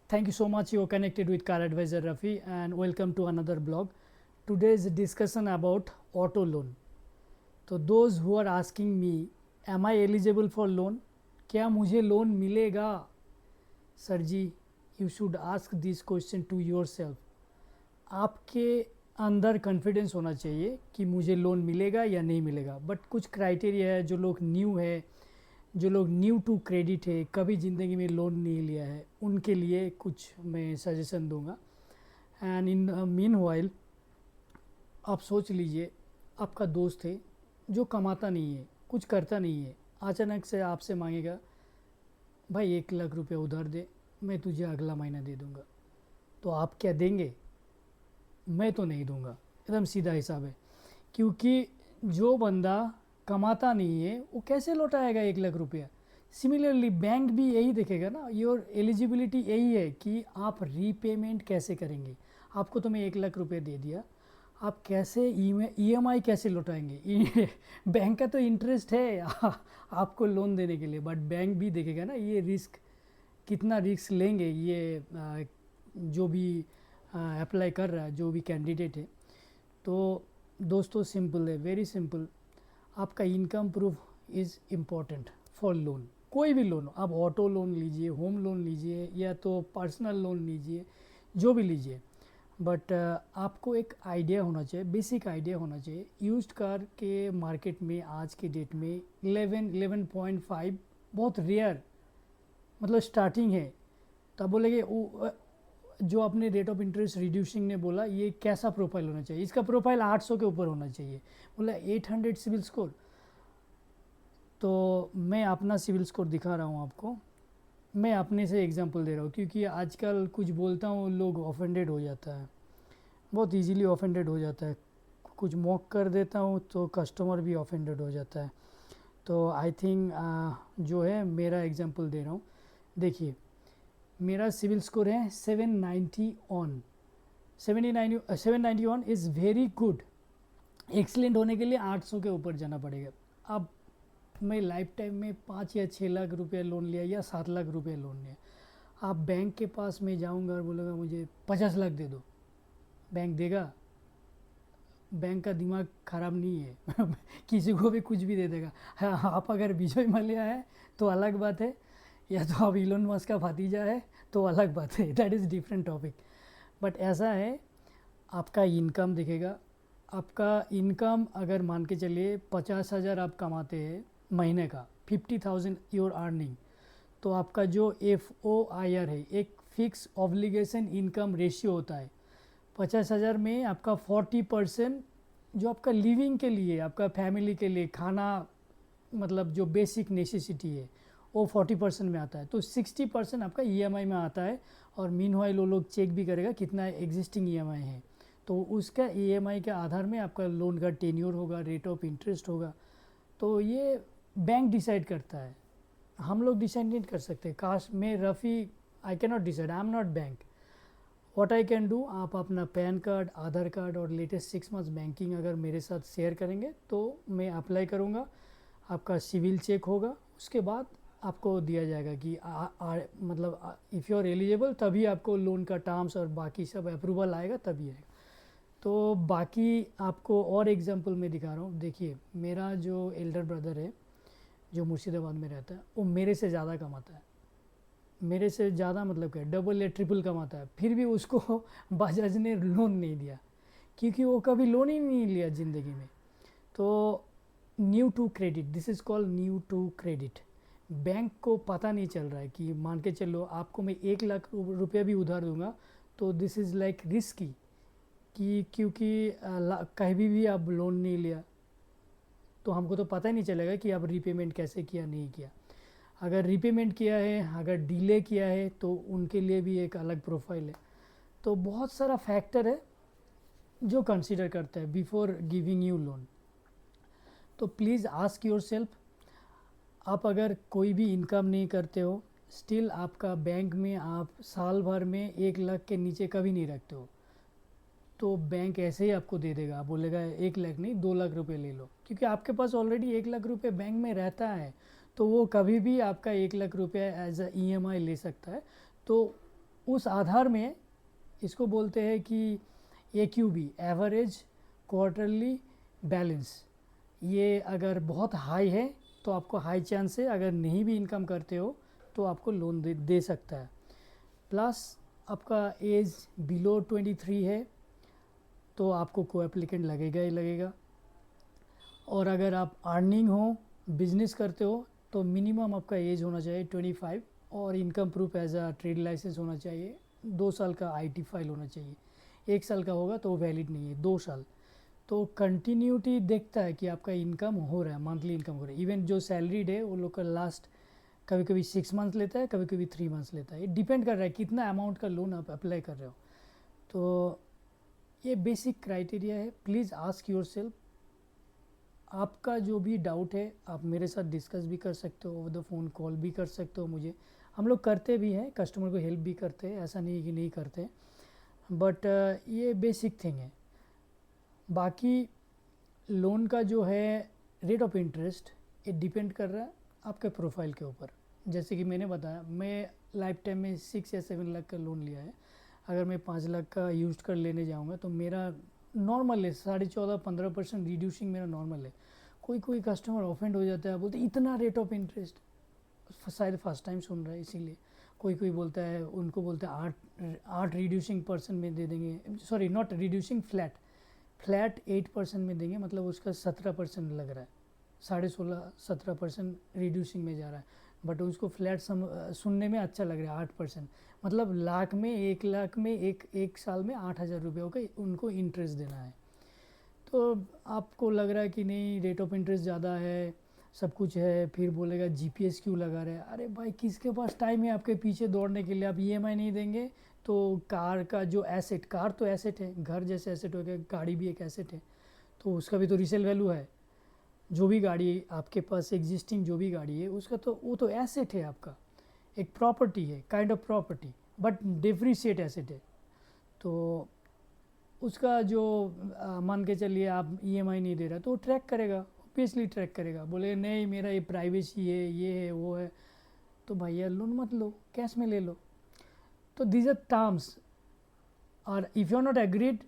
Thank you so much. You're connected with Car Advisor Rafi and welcome to another blog. Today's discussion about auto loan. तो those who are asking me, am I eligible for loan? क्या मुझे loan मिलेगा? Sir ji, you should ask this question to yourself. आपके अंदर confidence होना चाहिए कि मुझे लोन मिलेगा या नहीं मिलेगा. बट कुछ क्राइटेरिया है. जो लोग न्यू है, जो लोग न्यू टू क्रेडिट है, कभी ज़िंदगी में लोन नहीं लिया है, उनके लिए कुछ मैं सजेशन दूंगा. एंड इन मीन वाइल आप सोच लीजिए, आपका दोस्त है जो कमाता नहीं है, कुछ करता नहीं है, अचानक से आपसे मांगेगा, भाई 1 लाख रुपये उधार दे, मैं तुझे अगला महीना दे दूंगा. तो आप क्या देंगे? मैं तो नहीं दूंगा. एकदम सीधा हिसाब है. क्योंकि जो बंदा कमाता नहीं है वो कैसे लौटाएगा 1 लाख रुपया? सिमिलरली बैंक भी यही देखेगा ना. योर एलिजिबिलिटी यही है कि आप रीपेमेंट कैसे करेंगे. आपको तो मैं 1 लाख रुपये दे दिया, आप कैसे EMI कैसे लौटाएंगे? बैंक का तो इंटरेस्ट है आपको लोन देने के लिए. बट बैंक भी देखेगा ना ये रिस्क, कितना रिस्क लेंगे ये जो भी अप्लाई कर रहा है, जो भी कैंडिडेट है. तो दोस्तों सिंपल है, वेरी सिंपल. आपका income proof is important for loan. कोई भी लोन, आप ऑटो लोन लीजिए, होम लोन लीजिए, या तो पर्सनल लोन लीजिए, जो भी लीजिए. बट आपको एक आइडिया होना चाहिए, बेसिक आइडिया होना चाहिए. यूज्ड कार के मार्केट में आज के डेट में 11.5 बहुत रेयर, मतलब स्टार्टिंग है. तो आप बोलेंगे जो आपने रेट ऑफ इंटरेस्ट रिड्यूसिंग ने बोला, ये कैसा प्रोफाइल होना चाहिए? इसका प्रोफाइल 800 के ऊपर होना चाहिए. बोला 800 सिविल स्कोर. तो मैं अपना सिविल स्कोर दिखा रहा हूँ आपको. मैं अपने से एग्जांपल दे रहा हूँ, क्योंकि आजकल कुछ बोलता हूँ लोग ऑफेंडेड हो जाता है, बहुत इजीली ऑफेंडेड हो जाता है. कुछ मॉक कर देता हूँ तो कस्टमर भी ऑफेंडेड हो जाता है. तो आई थिंक जो है मेरा एग्जांपल दे रहा हूँ. देखिए, मेरा सिविल स्कोर है 790 on. 791 is very good. Excellent होने के लिए 800 के ऊपर जाना पड़ेगा. अब मैं लाइफ टाइम में 5 या 6 लाख रुपया लोन लिया या 7 लाख रुपया लोन लिया. आप बैंक के पास में जाऊंगा और बोलूँगा मुझे 50 लाख दे दो, बैंक देगा? बैंक का दिमाग ख़राब नहीं है किसी को भी कुछ भी दे देगा. हाँ, आप अगर विजय मल्ल्या है तो अलग बात है, या तो आप इलोन मस्क का भतीजा है तो अलग बात है. That is different topic. But ऐसा है, आपका इनकम दिखेगा. आपका इनकम अगर मान के चलिए 50,000 आप कमाते हैं महीने का, 50,000 योर अर्निंग, तो आपका जो FOIR है, एक फिक्स ऑब्लिगेशन इनकम रेशियो होता है. 50,000 में आपका 40% जो आपका लिविंग के लिए, आपका फैमिली के लिए खाना, मतलब जो बेसिक नेसेसिटी है, वो 40% में आता है. तो 60% आपका EMI में आता है. और मीनवाइल वो लोग चेक भी करेगा कितना एग्जिस्टिंग EMI है. तो उसका EMI के आधार में आपका लोन का टेन्योर होगा, रेट ऑफ इंटरेस्ट होगा. तो ये बैंक डिसाइड करता है, हम लोग डिसाइड नहीं कर सकते. काश मैं Rafi, I can not decide, I am not bank. What I can do, आप अपना पैन कार्ड, आधार कार्ड और लेटेस्ट 6 मंथ्स बैंकिंग अगर मेरे साथ शेयर करेंगे तो मैं अप्लाई करूँगा. आपका सिविल चेक होगा, उसके बाद आपको दिया जाएगा कि मतलब इफ़ यू आर एलिजिबल, तभी आपको लोन का टर्म्स और बाकी सब अप्रूवल आएगा, तभी आएगा. तो बाकी आपको और एग्जांपल मैं दिखा रहा हूँ. देखिए, मेरा जो एल्डर ब्रदर है जो मुर्शिदाबाद में रहता है, वो मेरे से ज़्यादा कमाता है. मेरे से ज़्यादा मतलब क्या, डबल या ट्रिपल कमाता है. फिर भी उसको बजाज ने लोन नहीं दिया, क्योंकि वो कभी लोन ही नहीं लिया ज़िंदगी में. तो new to credit, this is called new to credit. Bank को पता नहीं चल रहा है कि मान के चलो आपको मैं 1 लाख रुपया भी उधार दूंगा, तो दिस इज़ लाइक रिस्की, कि क्योंकि कहीं भी आप लोन नहीं लिया, तो हमको तो पता ही नहीं चलेगा कि आप रीपेमेंट कैसे किया, नहीं किया. अगर रीपेमेंट किया है, अगर डिले किया है, तो उनके लिए भी एक अलग प्रोफाइल है. तो बहुत सारा फैक्टर है जो कंसीडर करता है बिफोर गिविंग यू लोन. तो प्लीज़ आस्क योर सेल्फ, आप अगर कोई भी इनकम नहीं करते हो, स्टिल आपका बैंक में आप साल भर में 1 लाख के नीचे कभी नहीं रखते हो, तो बैंक ऐसे ही आपको दे देगा. बोलेगा 1 लाख नहीं, 2 लाख रुपये ले लो, क्योंकि आपके पास ऑलरेडी 1 लाख रुपये बैंक में रहता है. तो वो कभी भी आपका 1 लाख रुपया एज अ EMI ले सकता है. तो उस आधार में इसको बोलते हैं कि AQB, एवरेज क्वार्टरली बैलेंस। ये अगर बहुत हाई है तो आपको हाई चांस है, अगर नहीं भी इनकम करते हो तो आपको लोन दे सकता है। प्लस आपका एज बिलो 23 है तो आपको को एप्लीकेंट लगेगा ही लगेगा। और अगर आप अर्निंग हो, बिजनेस करते हो, तो मिनिमम आपका एज होना चाहिए 25 और income proof as a trade licence होना चाहिए। 2 साल का IT फाइल होना चाहिए। 1 साल का होगा तो वैलिड नहीं है, 2 साल। तो कंटिन्यूटी देखता है कि आपका इनकम हो रहा है, मंथली इनकम हो रहा है। इवन जो सैलरीड है वो लोग का लास्ट कभी कभी 6 मंथ्स लेता है, कभी कभी 3 मंथ्स लेता है। ये डिपेंड कर रहा है कितना अमाउंट का लोन आप अप्लाई कर रहे हो। तो ये बेसिक क्राइटेरिया है। Please ask your self. आपका जो भी डाउट है आप मेरे साथ डिस्कस भी कर सकते हो, ओवर द फ़ोन कॉल भी कर सकते हो मुझे। हम लोग करते भी हैं, कस्टमर को हेल्प भी करते हैं, ऐसा नहीं कि नहीं करते। बट ये बेसिक थिंग है। बाकी लोन का जो है रेट ऑफ इंटरेस्ट, ये डिपेंड कर रहा है आपके प्रोफाइल के ऊपर। जैसे कि मैंने बताया, मैं लाइफ टाइम में 6 या 7 लाख का लोन लिया है। अगर मैं 5 लाख का यूज कर लेने जाऊंगा तो मेरा नॉर्मल है 14.5-15% रिड्यूसिंग मेरा नॉर्मल है। कोई कोई कस्टमर ऑफेंड हो जाता है, बोलते इतना रेट ऑफ इंटरेस्ट, शायद फर्स्ट टाइम सुन रहा है इसीलिए। कोई कोई बोलता है, उनको बोलते हैं 8 रिड्यूसिंग परसेंट में दे देंगे, सॉरी नॉट रिड्यूसिंग, फ्लैट 8% में देंगे, मतलब उसका 17% लग रहा है। 16.5-17% रिड्यूसिंग में जा रहा है, बट उसको फ्लैट सुनने में अच्छा लग रहा है 8%। मतलब लाख में 1 लाख में एक साल में 8,000 रुपये का उनको इंटरेस्ट देना है। तो आपको लग रहा है कि नहीं रेट ऑफ इंटरेस्ट ज़्यादा है, सब कुछ है, फिर बोलेगा GPS क्यों लगा रहे हैं। अरे भाई, किसके पास टाइम है आपके पीछे दौड़ने के लिए? आप EMI नहीं देंगे तो कार का जो एसेट, कार तो एसेट है, घर जैसे एसेट हो गया, गाड़ी भी एक एसेट है, तो उसका भी तो रीसेल वैल्यू है। जो भी गाड़ी आपके पास एग्जिस्टिंग जो भी गाड़ी है उसका तो वो तो एसेट है आपका, एक प्रॉपर्टी है, kind of property, but depreciate asset है। तो उसका जो मान के चलिए आप EMI नहीं दे रहा तो वो ट्रैक करेगा, ऑब्वियसली ट्रैक करेगा। बोले नहीं मेरा ये प्राइवेसी है, ये है, वो है, तो भैया लोन मत लो, कैश में ले लो। तो दीज आर टर्म्स, और if you are not agreed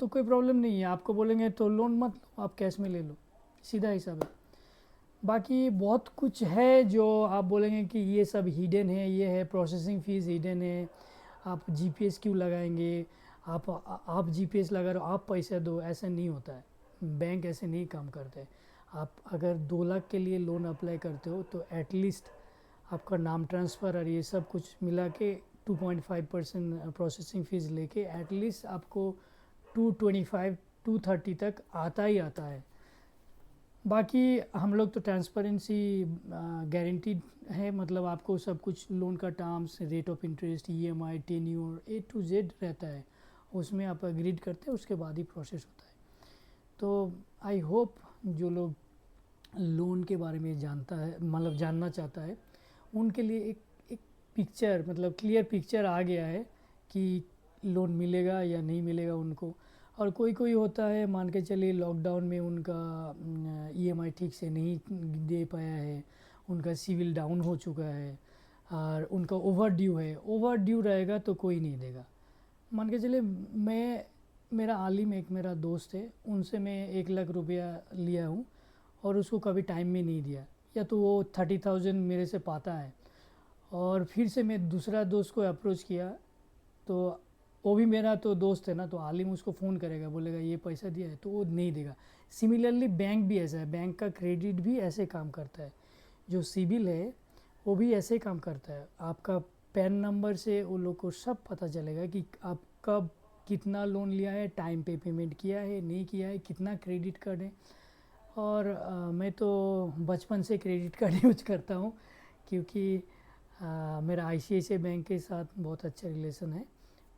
तो कोई प्रॉब्लम नहीं है। आपको बोलेंगे तो लोन मत लो, आप कैश में ले लो, सीधा हिसाब है। बाकी बहुत कुछ है जो आप बोलेंगे कि ये सब हिडन है, ये है, प्रोसेसिंग फ़ीस हिडन है, आप GPS क्यों लगाएंगे, आप GPS लगा रहे हो आप पैसा दो, ऐसा नहीं होता है। बैंक ऐसे नहीं काम करते। आप अगर 2 लाख के लिए लोन अप्लाई करते हो तो एटलीस्ट आपका नाम ट्रांसफ़र और ये सब कुछ मिला के 2.5% प्रोसेसिंग फ़ीस लेके एटलीस्ट आपको 225-230 तक आता ही आता है। बाकी हम लोग तो ट्रांसपेरेंसी गारंटीड है, मतलब आपको सब कुछ लोन का terms, rate of interest, EMI, tenure, A to Z रहता है, उसमें आप एग्रीड करते हैं, उसके बाद ही प्रोसेस होता है। तो आई होप जो लोग लोन के बारे में जानता है, मतलब जानना चाहता है, उनके लिए एक पिक्चर, मतलब क्लियर पिक्चर आ गया है कि लोन मिलेगा या नहीं मिलेगा उनको। और कोई कोई होता है, मान के चलिए लॉकडाउन में उनका EMI ठीक से नहीं दे पाया है, उनका सिविल डाउन हो चुका है और उनका ओवर ड्यू है, ओवर ड्यू रहेगा तो कोई नहीं देगा। मान के चलिए मेरा आलिम, एक मेरा दोस्त है, उनसे मैं 1 लाख रुपया लिया हूँ और उसको कभी टाइम में नहीं दिया, या तो वो 30,000 मेरे से पाता है, और फिर से मैं दूसरा दोस्त को अप्रोच किया तो वो भी मेरा तो दोस्त है ना, तो आलिम उसको फ़ोन करेगा, बोलेगा ये पैसा दिया है, तो वो नहीं देगा। सिमिलरली बैंक भी ऐसा है, बैंक का क्रेडिट भी ऐसे काम करता है, जो सिबिल है वो भी ऐसे काम करता है। आपका पैन नंबर से वो लोग को सब पता चलेगा कि आप कब कितना लोन लिया है, टाइम पे पेमेंट किया है नहीं किया है, कितना क्रेडिट कार्ड है। और मैं तो बचपन से क्रेडिट कार्ड यूज करता हूँ, क्योंकि मेरा ICICI बैंक के साथ बहुत अच्छा रिलेशन है,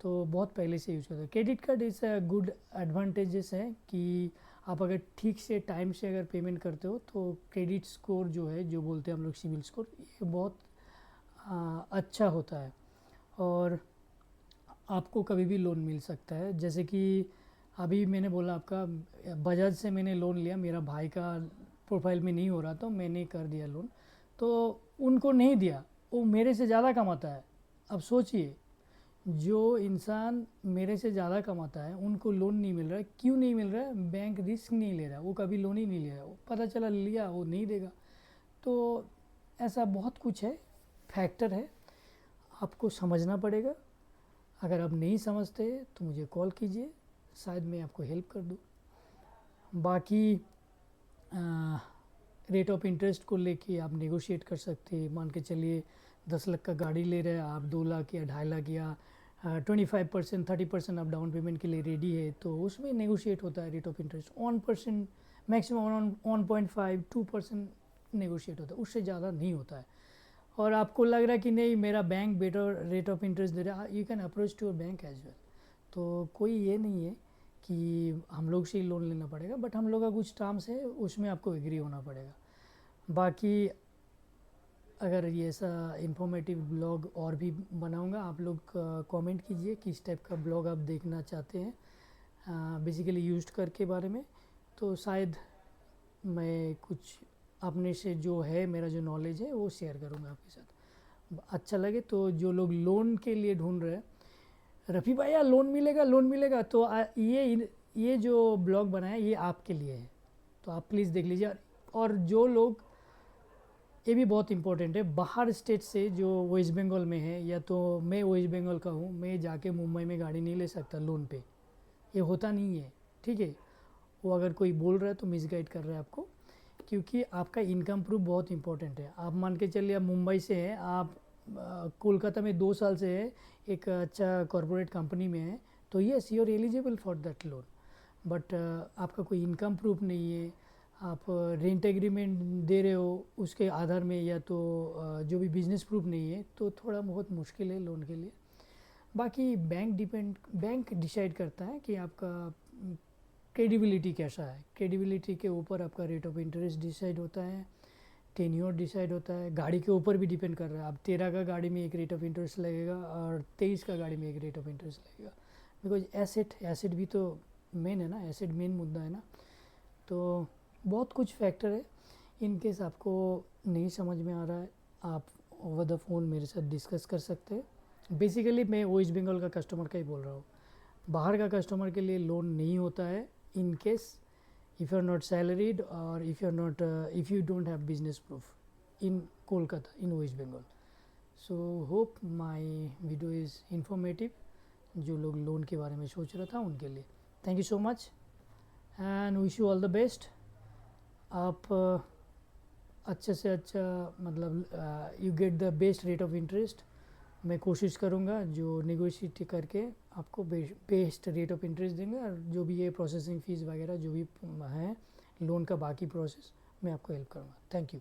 तो बहुत पहले से यूज़ करता हूँ। Credit card is a good advantages है कि आप अगर ठीक से टाइम से अगर पेमेंट करते हो तो क्रेडिट स्कोर जो है, जो बोलते हैं हम लोग सिविल स्कोर, ये बहुत अच्छा होता है और आपको कभी भी लोन मिल सकता है। जैसे कि अभी मैंने बोला आपका बजाज से मैंने लोन लिया, मेरा भाई का प्रोफाइल में नहीं हो रहा तो मैंने कर दिया लोन, तो उनको नहीं दिया, वो मेरे से ज़्यादा कमाता है। अब सोचिए, जो इंसान मेरे से ज़्यादा कमाता है उनको लोन नहीं मिल रहा है। क्यों नहीं मिल रहा है? बैंक रिस्क नहीं ले रहा, वो कभी लोन ही नहीं ले रहा, वो पता चला लिया वो नहीं देगा। तो ऐसा बहुत कुछ है, फैक्टर है, आपको समझना पड़ेगा। अगर आप नहीं समझते तो मुझे कॉल कीजिए, शायद मैं आपको हेल्प कर दूँ। बाकी रेट ऑफ इंटरेस्ट को लेके आप नेगोशिएट कर सकते हैं। मान के चलिए 10 लाख का गाड़ी ले रहे हैं आप, 2 लाख या 2.5 लाख या 25% 30% आप डाउन पेमेंट के लिए रेडी है, तो उसमें नेगोशिएट होता है rate of interest 1%, maximum 1.5-2% negotiate होता है, उससे ज़्यादा नहीं होता है। और आपको लग रहा है कि नहीं मेरा bank better rate of interest दे रहा है, you can approach to your bank as well. तो कोई ये नहीं है कि हम लोग से ही लोन लेना पड़ेगा, बट हम लोग का कुछ टर्म्स है उसमें आपको एग्री होना पड़ेगा। बाकी अगर ये ऐसा इंफॉर्मेटिव ब्लॉग और भी बनाऊंगा, आप लोग कमेंट कीजिए किस टाइप का ब्लॉग आप देखना चाहते हैं बेसिकली यूज्ड कर के बारे में। तो शायद मैं कुछ अपने से जो है मेरा जो नॉलेज है वो शेयर करूँगा आपके साथ। अच्छा लगे तो जो लोग लोन के लिए ढूंढ रहे हैं, रफ़ी भैया लोन मिलेगा लोन मिलेगा, तो ये जो ब्लॉग बनाया ये आपके लिए है, तो आप प्लीज़ देख लीजिए। और जो लोग, ये भी बहुत इंपॉर्टेंट है, बाहर स्टेट से जो वेस्ट बंगाल में है, या तो मैं वेस्ट बंगाल का हूँ, मैं जाके मुंबई में गाड़ी नहीं ले सकता लोन पे, ये होता नहीं है, ठीक है। वो अगर कोई बोल रहा है तो मिसगाइड कर रहा है आपको, क्योंकि आपका इनकम प्रूफ बहुत इंपॉर्टेंट है। आप मान के चलिए आप मुंबई से हैं, आप कोलकाता में 2 साल से है, एक अच्छा कॉरपोरेट कंपनी में है, तो yes you are eligible for that loan. But आपका कोई इनकम प्रूफ नहीं है, आप रेंट एग्रीमेंट दे रहे हो उसके आधार में, या तो जो भी बिजनेस प्रूफ नहीं है, तो थोड़ा बहुत मुश्किल है लोन के लिए। बाकी बैंक डिसाइड करता है कि आपका क्रेडिबिलिटी कैसा है, क्रेडिबिलिटी के ऊपर आपका रेट ऑफ इंटरेस्ट डिसाइड होता है, टेन्योर डिसाइड होता है, गाड़ी के ऊपर भी डिपेंड कर रहा है। अब 13 का गाड़ी में एक रेट ऑफ इंटरेस्ट लगेगा और 23 का गाड़ी में एक रेट ऑफ इंटरेस्ट लगेगा, बिकॉज एसेट भी तो मेन है ना, एसेट मेन मुद्दा है ना। तो बहुत कुछ फैक्टर है। इन केस आपको नहीं समझ में आ रहा है, आप ओवर द फ़ोन मेरे साथ डिस्कस कर सकते हैं। बेसिकली मैं वेस्ट बंगाल का कस्टमर का ही बोल रहा हूँ, बाहर का कस्टमर के लिए लोन नहीं होता है in case if you're not salaried or if you don't have business proof in Kolkata in West Bengal. So hope my video is informative, जो लोग लोन के बारे में सोच रहा था उनके लिए। Thank you so much and wish you all the best. आप अच्छे से अच्छा मतलब you get the best rate of interest. मैं कोशिश करूँगा जो नेगोशिएट करके आपको बेस्ट रेट ऑफ इंटरेस्ट देंगे, और जो भी ये प्रोसेसिंग फ़ीस वगैरह जो भी है लोन का बाकी प्रोसेस मैं आपको हेल्प करूँगा। Thank you.